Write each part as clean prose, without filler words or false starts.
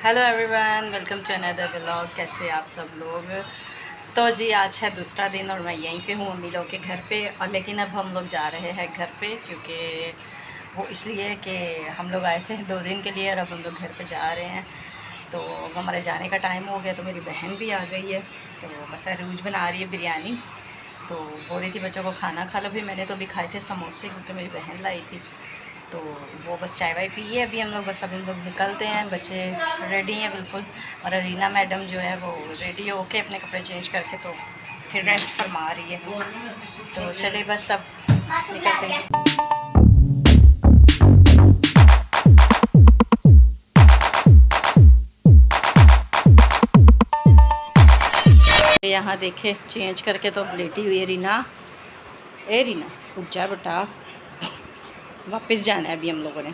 Hello everyone, welcome to another vlog. कैसे आप सब लोग। तो जी आज है दूसरा दिन और मैं यहीं पे हूँ मम्मी लोग के घर पे। और लेकिन अब हम लोग जा रहे हैं घर पे, क्योंकि वो इसलिए कि हम लोग आए थे 2 दिन के लिए और अब हम लोग घर पे जा रहे हैं। तो हमारे जाने का टाइम हो गया, तो मेरी बहन भी आ गई है। तो बस अरूज बना रही है बिरयानी। तो बोल रही थी बच्चों को खाना खा लो। भी मैंने तो अभी खाए थे समोसे, क्योंकि मेरी बहन लाई थी। तो वो बस चाय वाय पी है अभी हम लोग। बस अब हम लोग निकलते हैं, बच्चे रेडी हैं बिल्कुल। और अरीना मैडम जो है वो रेडी होके अपने कपड़े चेंज करके तो फिर रेस्ट फरमा रही है। तो चलिए बस अब निकलते हैं। यहाँ देखे चेंज करके तो लेटी हुई है रीना। ए रीना रुक जा बेटा, वापस जाना है अभी हम लोगों ने।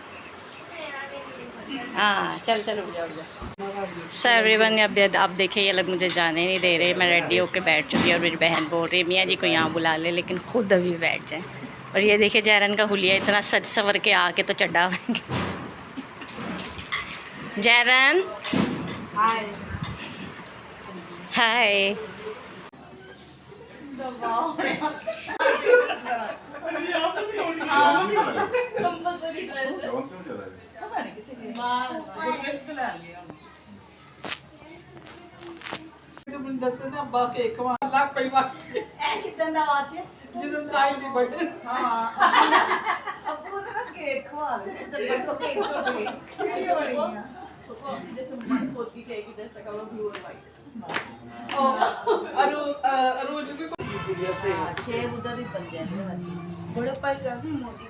हाँ चल चल उठ जा उठ जा। सो एवरीवन, अब आप देखें ये लोग मुझे जाने नहीं दे रहे। मैं रेडी होकर बैठ चुकी हूँ और मेरी बहन बोल रही है मियाँ जी को यहाँ बुला ले, लेकिन खुद अभी बैठ जाए। और ये देखिए जैरन का हुलिया इतना सज सवर के आके तो चढ़ा हुआ। जैरन हाय हाय। कंपल्सरी ड्रेस है। ਦੱਸਣਾ ਬਾਕੀ ਇੱਕ ਵਾਰ ਲੱਗ ਪਈ ਵਾਰ ਇਹ ਕਿਦਾਂ ਦਾ ਵਾਕਿਆ? ਜਦੋਂ ਸਾਈਲ ਦੀ ਬਰਥਡੇ ਅਬੂ ਨੇ ਕੇਕ ਖਵਾ ਦੇ ਤੇ ਬੱਚੋ ਕੇਕ ਖਵਾ ਦੇ ਵੀਡੀਓ ਬਣੀ ਆ जैसे मन होती है कि जैसा का वो ब्लू और वाइट अरूज भी शेव उधर ही बन जाते हैं बड़े पाई काफी मोटी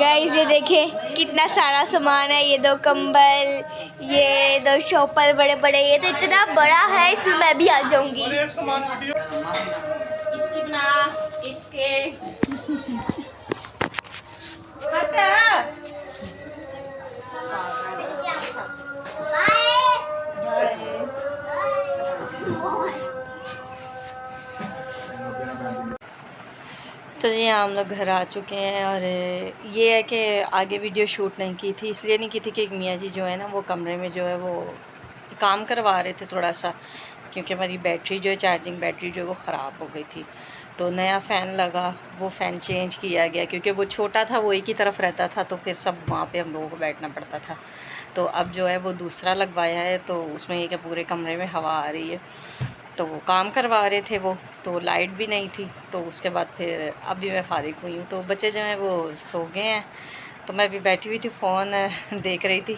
गाइस ये देखिए कितना सारा सामान है। ये दो कंबल, ये दो शॉपर बड़े बड़े। ये तो इतना बड़ा है, इसमें मैं भी आ जाऊंगी। इसकी बना इसके तो जी हम लोग घर आ चुके हैं। और ये है कि आगे वीडियो शूट नहीं की थी, इसलिए नहीं की थी कि एक मियाँ जी जो है ना वो कमरे में जो है वो काम करवा रहे थे थोड़ा सा, क्योंकि हमारी बैटरी जो है चार्जिंग बैटरी जो है वो ख़राब हो गई थी। तो नया फ़ैन लगा, वो फ़ैन चेंज किया गया, क्योंकि वो छोटा था, वो एक ही तरफ रहता था, तो फिर सब वहाँ पे हम लोगों को बैठना पड़ता था। तो अब जो है वो दूसरा लगवाया है, तो उसमें ये कि पूरे कमरे में हवा आ रही है। तो वो काम करवा रहे थे वो, तो लाइट भी नहीं थी। तो उसके बाद फिर अभी मैं फ़ारिग हुई हूँ। तो बच्चे जो हैं वो सो गए हैं, तो मैं अभी बैठी हुई थी फ़ोन देख रही थी।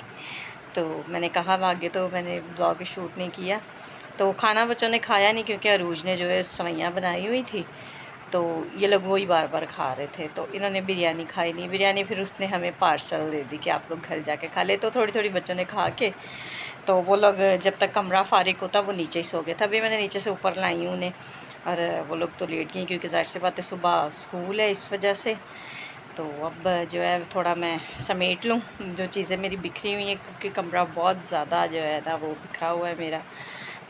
तो मैंने कहा आगे तो मैंने ब्लॉग शूट नहीं किया। तो खाना बच्चों ने खाया नहीं, क्योंकि अरूज ने जो है सवैयाँ बनाई हुई थी, तो ये लोग वही बार बार खा रहे थे। तो इन्होंने बिरयानी खाई नहीं। बिरयानी फिर उसने हमें पार्सल दे दी कि आप लोग घर जाके खा ले। तो थोड़ी थोड़ी बच्चों ने खा के, तो वो लोग जब तक कमरा फारिग होता वो नीचे ही सो गए। तभी मैंने नीचे से ऊपर लाई हूँ उन्हें। और वो लोग तो लेट गए, क्योंकि ज़ाहिर सी बात है सुबह स्कूल है इस वजह से। तो अब जो है थोड़ा मैं समेट लूँ जो चीज़ें मेरी बिखरी हुई हैं, क्योंकि कमरा बहुत ज़्यादा जो है ना वो बिखरा हुआ है मेरा।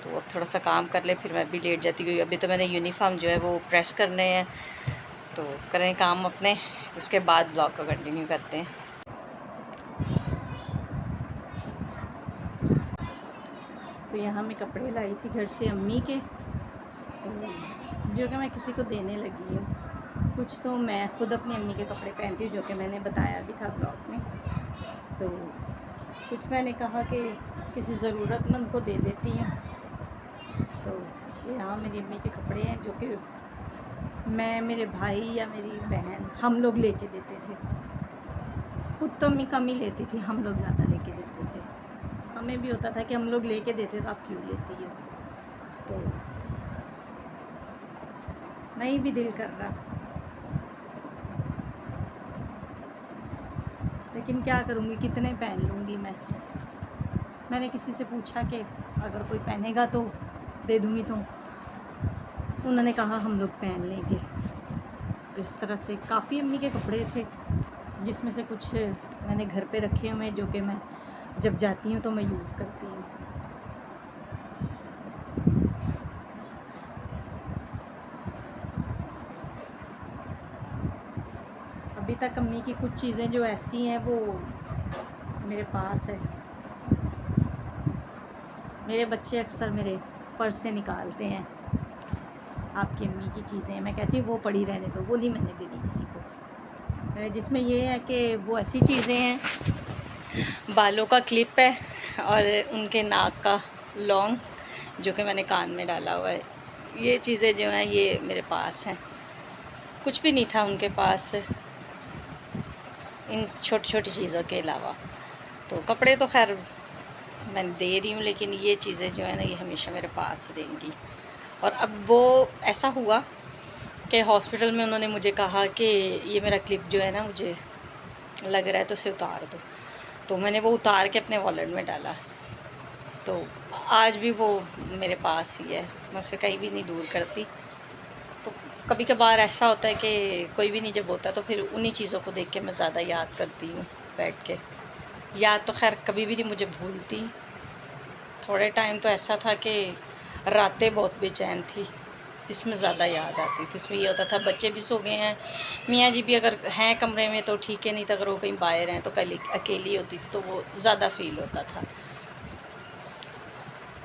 तो अब थोड़ा सा काम कर ले, फिर मैं भी लेट जाती हूँ। अभी तो मैंने यूनिफॉर्म जो है वो प्रेस करने हैं, तो करें काम अपने, उसके बाद ब्लॉग को कंटिन्यू करते हैं। तो यहाँ मैं कपड़े लाई थी घर से अम्मी के, तो जो कि मैं किसी को देने लगी हूँ। कुछ तो मैं खुद अपनी अम्मी के कपड़े पहनती हूँ, जो कि मैंने बताया भी था ब्लॉग में। तो कुछ मैंने कहा कि किसी ज़रूरतमंद को दे देती हूँ। तो यहाँ मेरी अम्मी के कपड़े हैं, जो कि मैं, मेरे भाई या मेरी बहन, हम लोग लेके देते थे। खुद तो अम्मी कम ही लेती थी, हम लोग ज़्यादा लेके देते थे। हमें भी होता था कि हम लोग लेके देते तो आप क्यों लेती हो। तो नहीं भी दिल कर रहा, लेकिन क्या करूँगी, कितने पहन लूँगी मैं। मैंने किसी से पूछा कि अगर कोई पहनेगा तो दे दूँगी, तो उन्होंने कहा हम लोग पहन लेंगे। तो इस तरह से काफ़ी अम्मी के कपड़े थे, जिसमें से कुछ मैंने घर पे रखे हुए हैं, जो कि मैं जब जाती हूँ तो मैं यूज़ करती हूँ। अभी तक अम्मी की कुछ चीज़ें जो ऐसी हैं वो मेरे पास है। मेरे बच्चे अक्सर मेरे पर्स से निकालते हैं आपकी अम्मी की चीज़ें, मैं कहती हूँ वो पड़ी रहने दो, वो नहीं मैंने देनी किसी को। जिसमें ये है कि वो ऐसी चीज़ें हैं, बालों का क्लिप है और उनके नाक का लॉन्ग जो कि मैंने कान में डाला हुआ है। ये चीज़ें जो हैं ये मेरे पास हैं, कुछ भी नहीं था उनके पास इन छोटी छोटी चीज़ों के अलावा। तो कपड़े तो खैर मैं दे रही हूँ, लेकिन ये चीज़ें जो है ना ये हमेशा मेरे पास रहेंगी। और अब वो ऐसा हुआ कि हॉस्पिटल में उन्होंने मुझे कहा कि ये मेरा क्लिप जो है ना मुझे लग रहा है तो उसे उतार दो, तो मैंने वो उतार के अपने वॉलेट में डाला। तो आज भी वो मेरे पास ही है, मैं उसे कहीं भी नहीं दूर करती। तो कभी कभार ऐसा होता है कि कोई भी नहीं जब होता तो फिर उन्हीं चीज़ों को देख के मैं ज़्यादा याद करती हूँ बैठ के। याद तो खैर कभी भी नहीं मुझे भूलती। थोड़े टाइम तो ऐसा था कि रातें बहुत बेचैन थी, जिसमें ज़्यादा याद आती थी। इसमें ये होता था बच्चे भी सो गए हैं, मियाँ जी भी अगर हैं कमरे में तो ठीक है, नहीं तो अगर वो कहीं बाहर हैं तो कल अकेली होती थी तो वो ज़्यादा फील होता था।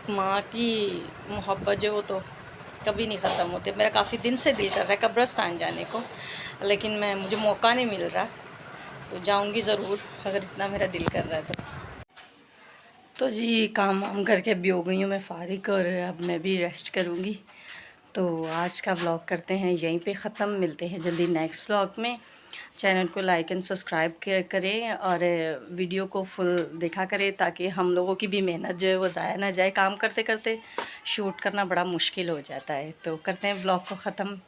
माँ की मोहब्बत जो वो तो कभी नहीं ख़त्म होती। मेरा काफ़ी दिन से दिल कर रहा है कब्रिस्तान जाने को, लेकिन मुझे मौका नहीं मिल रहा, तो जाऊंगी ज़रूर अगर इतना मेरा दिल कर रहा है तो जी काम वाम करके अभी हो गई हूँ मैं फ़ारिग और अब मैं भी रेस्ट करूँगी। तो आज का व्लॉग करते हैं यहीं पे ख़त्म, मिलते हैं जल्दी नेक्स्ट व्लॉग में। चैनल को लाइक एंड सब्सक्राइब करें और वीडियो को फुल देखा करें ताकि हम लोगों की भी मेहनत जो है वो ज़ाया ना जाए। काम करते करते शूट करना बड़ा मुश्किल हो जाता है। तो करते हैं व्लॉग को ख़त्म।